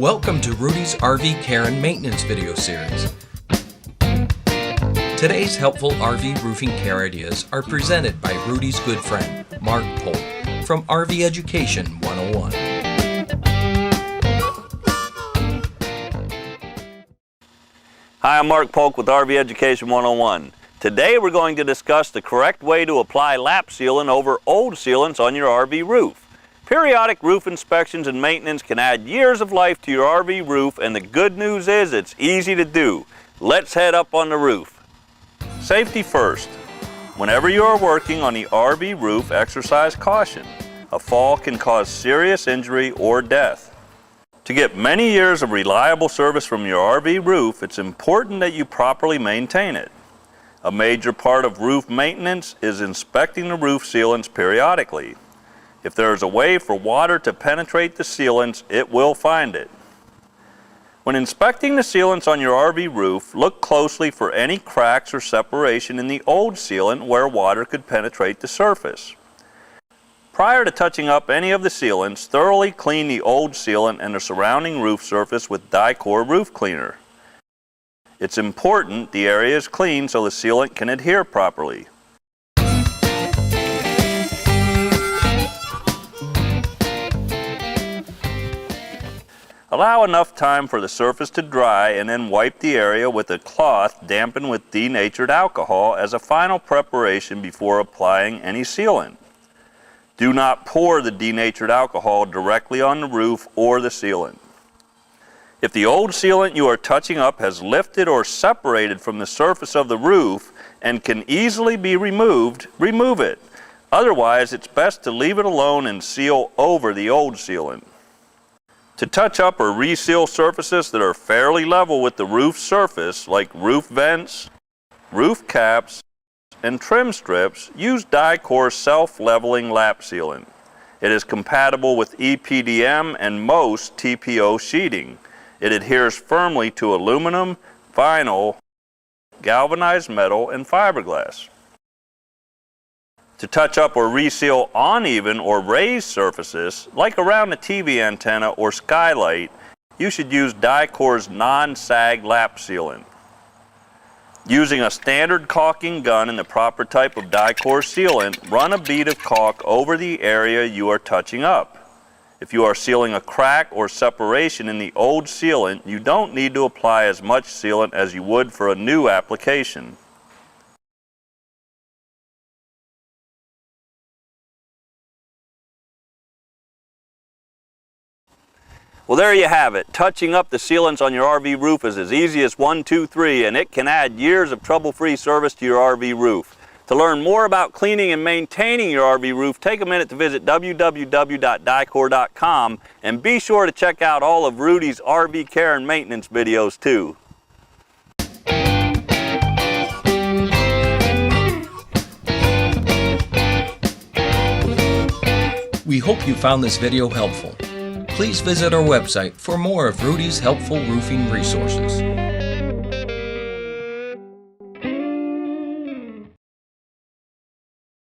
Welcome to Rudy's RV Care and Maintenance video series. Today's helpful RV roofing care ideas are presented by Rudy's good friend, Mark Polk, from RV Education 101. Hi, I'm Mark Polk with RV Education 101. Today we're going to discuss the correct way to apply lap sealant over old sealants on your RV roof. Periodic roof inspections and maintenance can add years of life to your RV roof, and the good news is it's easy to do. Let's head up on the roof. Safety first. Whenever you are working on the RV roof, exercise caution. A fall can cause serious injury or death. To get many years of reliable service from your RV roof, it's important that you properly maintain it. A major part of roof maintenance is inspecting the roof sealants periodically. If there is a way for water to penetrate the sealants, it will find it. When inspecting the sealants on your RV roof, look closely for any cracks or separation in the old sealant where water could penetrate the surface. Prior to touching up any of the sealants, thoroughly clean the old sealant and the surrounding roof surface with Dicor roof cleaner. It's important the area is clean so the sealant can adhere properly. Allow enough time for the surface to dry and then wipe the area with a cloth dampened with denatured alcohol as a final preparation before applying any sealant. Do not pour the denatured alcohol directly on the roof or the sealant. If the old sealant you are touching up has lifted or separated from the surface of the roof and can easily be removed, remove it. Otherwise, it's best to leave it alone and seal over the old sealant. To touch up or reseal surfaces that are fairly level with the roof surface, like roof vents, roof caps, and trim strips, use Dicor SelfLeveling Sealant. It is compatible with EPDM and most TPO sheeting. It adheres firmly to aluminum, vinyl, galvanized metal, and fiberglass. To touch up or reseal uneven or raised surfaces, like around the TV antenna or skylight, you should use Dicor's NonSag Sealant. Using a standard caulking gun and the proper type of Dicor sealant, run a bead of caulk over the area you are touching up. If you are sealing a crack or separation in the old sealant, you don't need to apply as much sealant as you would for a new application. Well, there you have it. Touching up the sealants on your RV roof is as easy as 1, 2, 3, and it can add years of trouble-free service to your RV roof. To learn more about cleaning and maintaining your RV roof, take a minute to visit www.dicor.com and be sure to check out all of Rudy's RV care and maintenance videos too. We hope you found this video helpful. Please visit our website for more of Rudy's helpful roofing resources.